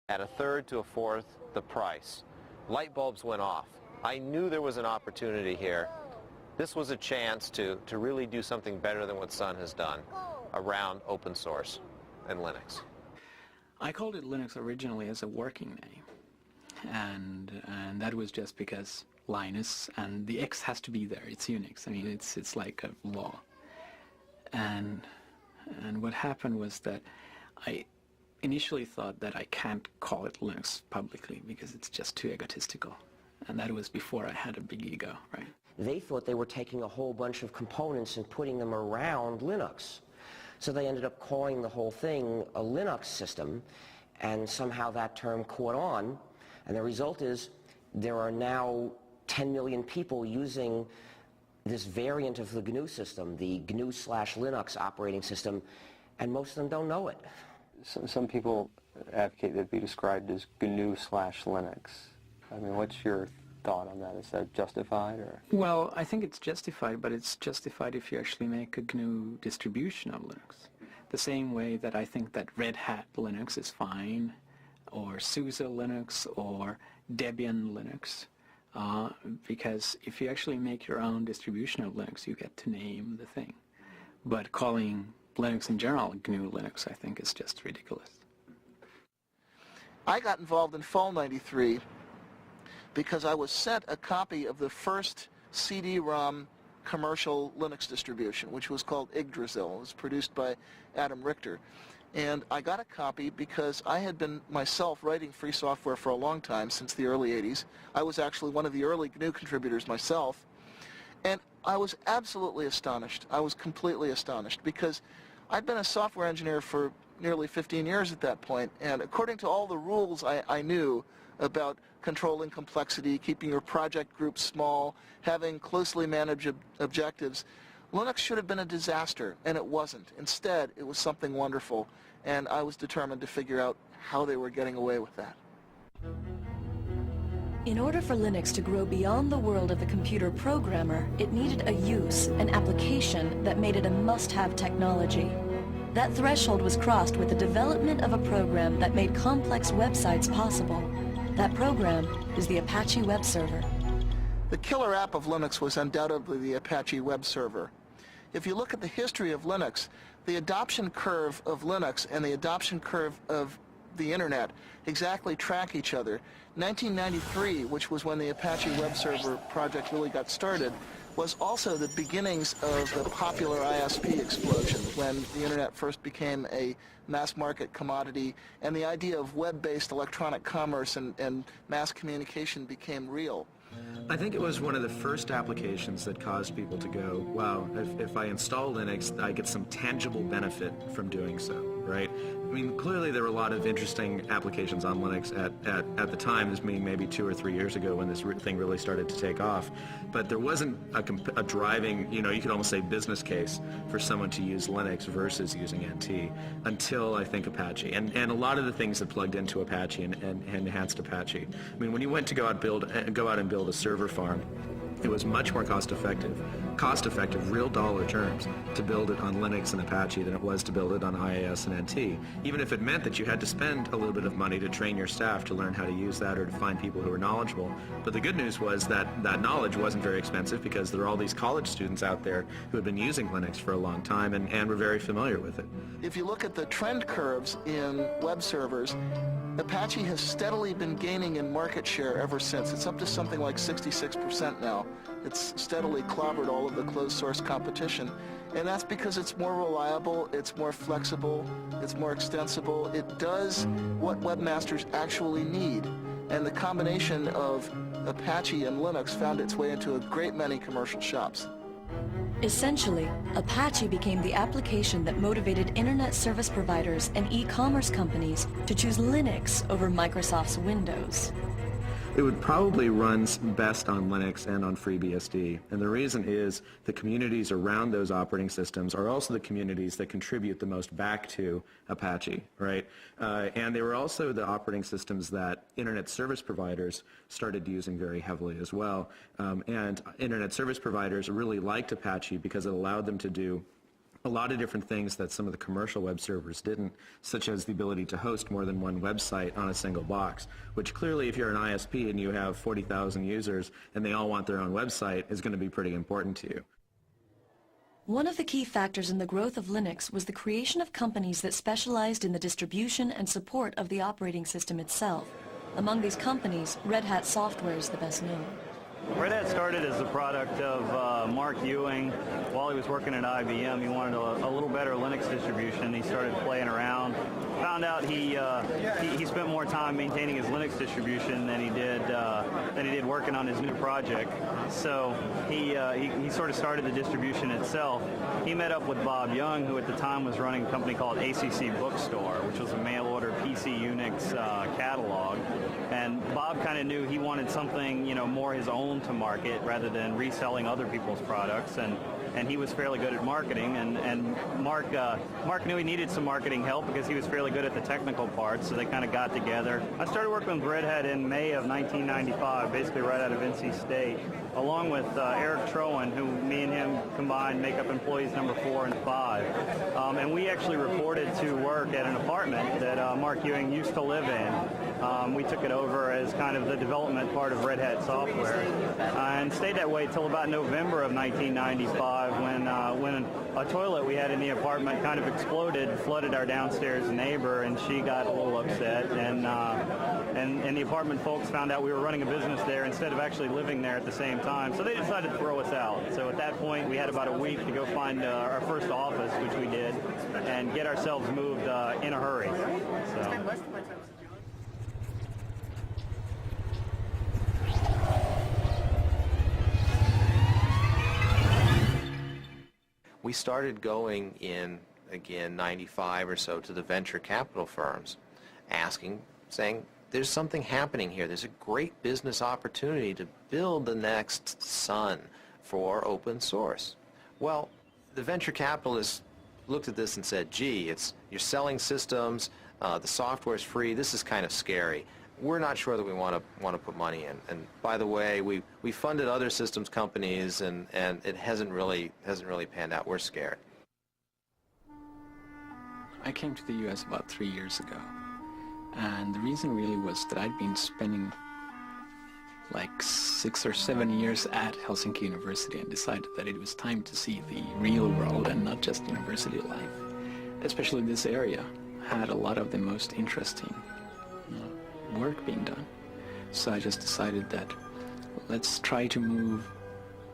at a third to a fourth the price. Light bulbs went off. I knew there was an opportunity here. This was a chance to really do something better than what Sun has done around open source and Linux. I called it Linux originally as a working name, and that was just because Linus, and the X has to be there. It's Unix. I mean, it's like a law. And what happened was that I initially thought that I can't call it Linux publicly because it's just too egotistical, and that was before I had a big ego, right? They thought they were taking a whole bunch of components and putting them around Linux. So they ended up calling the whole thing a Linux system, and somehow that term caught on, and the result is there are now 10 million people using this variant of the GNU system, the GNU/Linux operating system, and most of them don't know it. Some people advocate that it be described as GNU/Linux. I mean, what's your thought on that? Is that justified, or? Well, I think it's justified, but it's justified if you actually make a GNU distribution of Linux. The same way that I think that Red Hat Linux is fine, or SUSE Linux, or Debian Linux, because if you actually make your own distribution of Linux, you get to name the thing. But calling Linux in general GNU Linux, I think, is just ridiculous. I got involved in Fall '93 because I was sent a copy of the first CD-ROM commercial Linux distribution, which was called Yggdrasil. It was produced by Adam Richter. And I got a copy because I had been myself writing free software for a long time, since the early 80s. I was actually one of the early GNU contributors myself. And I was absolutely astonished. I was completely astonished because I'd been a software engineer for nearly 15 years at that point, and according to all the rules I knew about controlling complexity, keeping your project groups small, having closely managed objectives, Linux should have been a disaster, and it wasn't. Instead, it was something wonderful, and I was determined to figure out how they were getting away with that. In order for Linux to grow beyond the world of the computer programmer, it needed a use, an application that made it a must-have technology. That threshold was crossed with the development of a program that made complex websites possible. That program is the Apache web server. The killer app of Linux was undoubtedly the Apache web server. If you look at the history of Linux, the adoption curve of Linux and the adoption curve of the Internet exactly track each other. 1993, which was when the Apache web server project really got started, was also the beginnings of the popular ISP explosion, when the Internet first became a mass market commodity and the idea of web-based electronic commerce and mass communication became real. I think it was one of the first applications that caused people to go, wow, if I install Linux, I get some tangible benefit from doing so, right? I mean, clearly there were a lot of interesting applications on Linux at the time, this being maybe 2 or 3 years ago when this thing really started to take off. But there wasn't a driving, you could almost say business case for someone to use Linux versus using NT until, I think, Apache. And a lot of the things that plugged into Apache and enhanced Apache. I mean, when you went to go out and build a server farm, it was much more cost-effective, real dollar terms, to build it on Linux and Apache than it was to build it on IIS and NT, even if it meant that you had to spend a little bit of money to train your staff to learn how to use that or to find people who were knowledgeable. But the good news was that that knowledge wasn't very expensive because there are all these college students out there who had been using Linux for a long time and were very familiar with it. If you look at the trend curves in web servers, Apache has steadily been gaining in market share ever since. It's up to something like 66% now. It's steadily clobbered all of the closed source competition. And that's because it's more reliable, it's more flexible, it's more extensible. It does what webmasters actually need. And the combination of Apache and Linux found its way into a great many commercial shops. Essentially, Apache became the application that motivated internet service providers and e-commerce companies to choose Linux over Microsoft's Windows. It would probably run best on Linux and on FreeBSD, and the reason is the communities around those operating systems are also the communities that contribute the most back to Apache, right? And they were also the operating systems that internet service providers started using very heavily as well. And internet service providers really liked Apache because it allowed them to do a lot of different things that some of the commercial web servers didn't, such as the ability to host more than one website on a single box, which clearly if you're an ISP and you have 40,000 users and they all want their own website is going to be pretty important to you. One of the key factors in the growth of Linux was the creation of companies that specialized in the distribution and support of the operating system itself. Among these companies, Red Hat Software is the best known. Red Hat started as a product of Mark Ewing. While he was working at IBM, he wanted a little better Linux distribution. He started playing around. Found out he spent more time maintaining his Linux distribution than he did working on his new project. So he sort of started the distribution itself. He met up with Bob Young, who at the time was running a company called ACC Bookstore, which was a mail-order PC Unix catalog. And Bob kind of knew he wanted something, more his own to market rather than reselling other people's products. And he was fairly good at marketing, and Mark knew he needed some marketing help because he was fairly good at the technical parts, so they kind of got together. I started working with Red Hat in May of 1995, basically right out of NC State, along with Eric Trowan, who me and him combined make up employees number 4 and 5. And we actually reported to work at an apartment that Mark Ewing used to live in. We took it over as kind of the development part of Red Hat Software, and stayed that way till about November of 1995 when a toilet we had in the apartment kind of exploded, flooded our downstairs neighbor, and she got a little upset, and the apartment folks found out we were running a business there instead of actually living there at the same time, so they decided to throw us out. So at that point we had about a week to go find our first office, which we did, and get ourselves moved in a hurry. So. We started going in, again, 95 or so to the venture capital firms, saying, there's something happening here. There's a great business opportunity to build the next Sun for open source. Well, the venture capitalists looked at this and said, gee, you're selling systems, the software is free, this is kind of scary. We're not sure that we want to put money in. And by the way, we funded other systems companies, and it hasn't really panned out. We're scared. I came to the U.S. about 3 years ago, and the reason really was that I'd been spending like 6 or 7 years at Helsinki University and decided that it was time to see the real world and not just university life. Especially this area had a lot of the most interesting work being done. So I just decided that let's try to move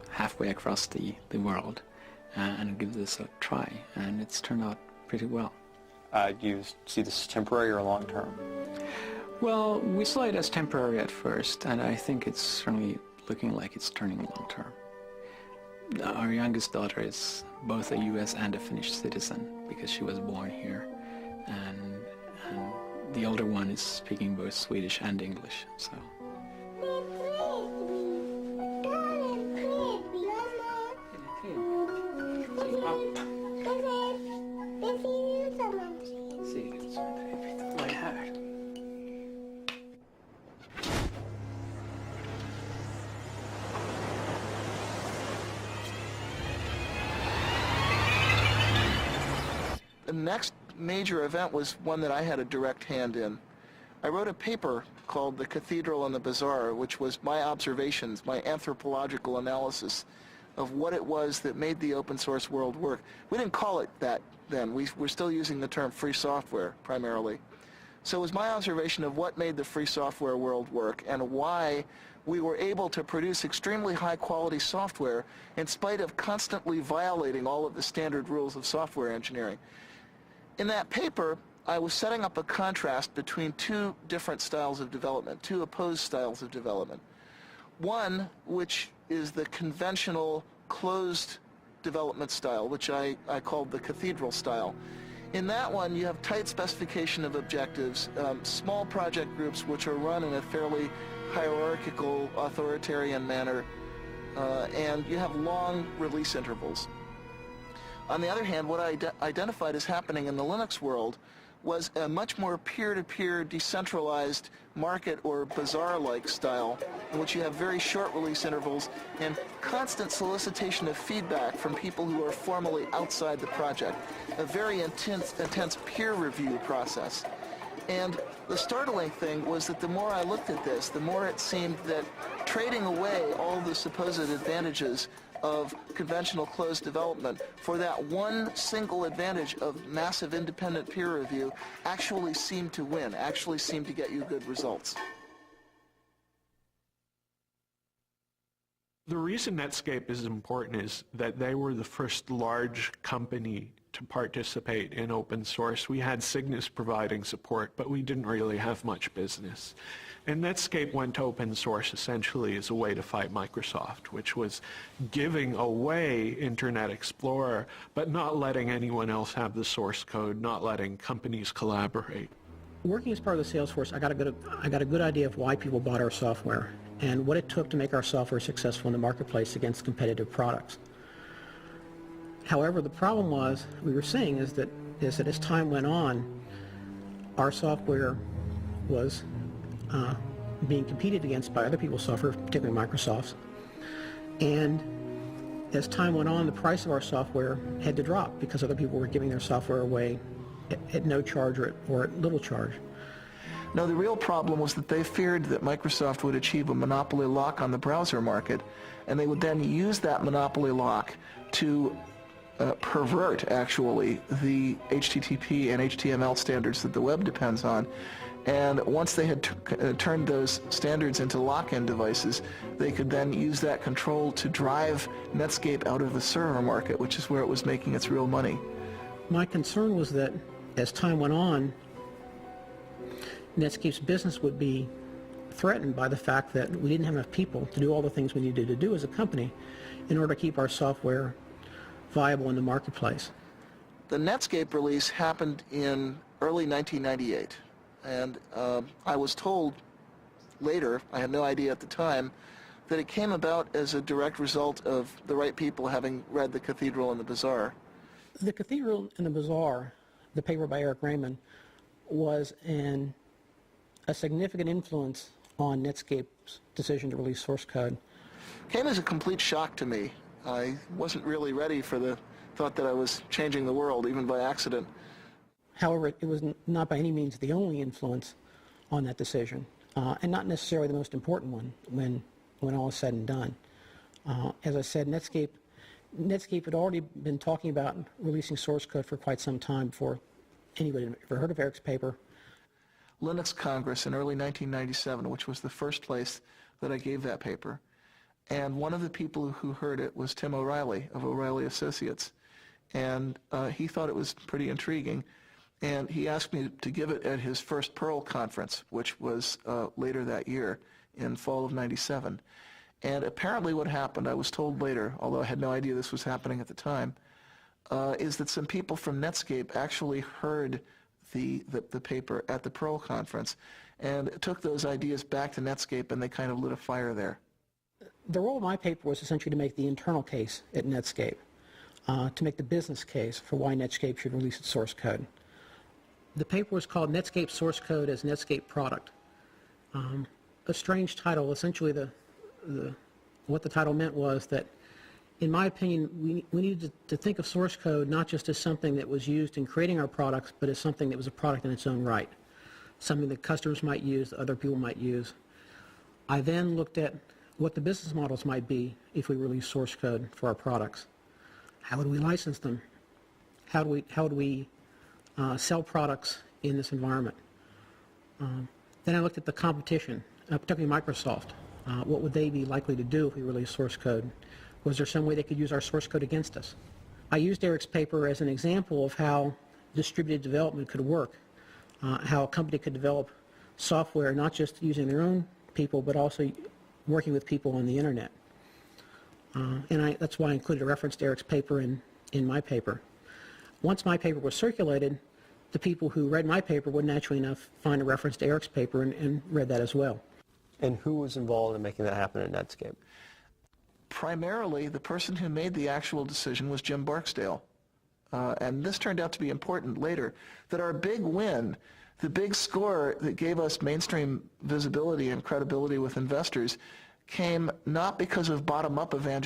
halfway across the world and give this a try, and it's turned out pretty well. Do you see this as temporary or long-term? Well, we saw it as temporary at first, and I think it's certainly looking like it's turning long-term. Our youngest daughter is both a U.S. and a Finnish citizen because she was born here, and the older one is speaking both Swedish and English, so. The next major event was one that I had a direct hand in. I wrote a paper called The Cathedral and the Bazaar, which was my observations, my anthropological analysis of what it was that made the open source world work. We didn't call it that then. We're still using the term free software primarily. So it was my observation of what made the free software world work and why we were able to produce extremely high quality software in spite of constantly violating all of the standard rules of software engineering. In that paper, I was setting up a contrast between two different styles of development, two opposed styles of development. One, which is the conventional closed development style, which I called the cathedral style. In that one, you have tight specification of objectives, small project groups which are run in a fairly hierarchical, authoritarian manner, and you have long release intervals. On the other hand, what I identified as happening in the Linux world was a much more peer-to-peer decentralized market or bazaar-like style in which you have very short release intervals and constant solicitation of feedback from people who are formally outside the project. A very intense peer review process. And the startling thing was that the more I looked at this, the more it seemed that trading away all the supposed advantages of conventional closed development for that one single advantage of massive independent peer review actually seemed to win, actually seemed to get you good results. The reason Netscape is important is that they were the first large company to participate in open source. We had Cygnus providing support, but we didn't really have much business. And Netscape went to open source essentially as a way to fight Microsoft, which was giving away Internet Explorer, but not letting anyone else have the source code, not letting companies collaborate. Working as part of the sales force, I got a good idea of why people bought our software and what it took to make our software successful in the marketplace against competitive products. However, the problem was, we were seeing is that as time went on, our software was being competed against by other people's software, particularly Microsoft's. And as time went on, the price of our software had to drop because other people were giving their software away at no charge or at little charge. No, the real problem was that they feared that Microsoft would achieve a monopoly lock on the browser market, and they would then use that monopoly lock to pervert, actually, the HTTP and HTML standards that the web depends on. And once they had turned those standards into lock-in devices, they could then use that control to drive Netscape out of the server market, which is where it was making its real money. My concern was that as time went on, Netscape's business would be threatened by the fact that we didn't have enough people to do all the things we needed to do as a company in order to keep our software viable in the marketplace. The Netscape release happened in early 1998, and I was told later, I had no idea at the time, that it came about as a direct result of the right people having read The Cathedral and the Bazaar. The Cathedral and the Bazaar, the paper by Eric Raymond, was a significant influence on Netscape's decision to release source code. Came as a complete shock to me. I wasn't really ready for the thought that I was changing the world, even by accident. However, it was not by any means the only influence on that decision, and not necessarily the most important one when all is said and done. As I said, Netscape had already been talking about releasing source code for quite some time before anybody had ever heard of Eric's paper. Linux Congress in early 1997, which was the first place that I gave that paper. And one of the people who heard it was Tim O'Reilly of O'Reilly Associates. And he thought it was pretty intriguing. And he asked me to give it at his first Perl conference, which was later that year in fall of '97. And apparently what happened, I was told later, although I had no idea this was happening at the time, is that some people from Netscape actually heard the paper at the Perl conference and took those ideas back to Netscape, and they kind of lit a fire there. The role of my paper was essentially to make the internal case at Netscape, to make the business case for why Netscape should release its source code. The paper was called Netscape Source Code as Netscape Product. A strange title. Essentially, what the title meant was that, in my opinion, we needed to think of source code not just as something that was used in creating our products, but as something that was a product in its own right, something that customers might use, other people might use. I then looked at what the business models might be if we release source code for our products. How would we license them? How do we sell products in this environment? Then I looked at the competition, particularly Microsoft. What would they be likely to do if we release source code? Was there some way they could use our source code against us? I used Eric's paper as an example of how distributed development could work, how a company could develop software not just using their own people, but also working with people on the internet. And that's why I included a reference to Eric's paper in my paper. Once my paper was circulated, the people who read my paper would naturally enough find a reference to Eric's paper and read that as well. And who was involved in making that happen at Netscape? Primarily, the person who made the actual decision was Jim Barksdale. and this turned out to be important later, that our big win, the big score that gave us mainstream visibility and credibility with investors, came not because of bottom-up evangelism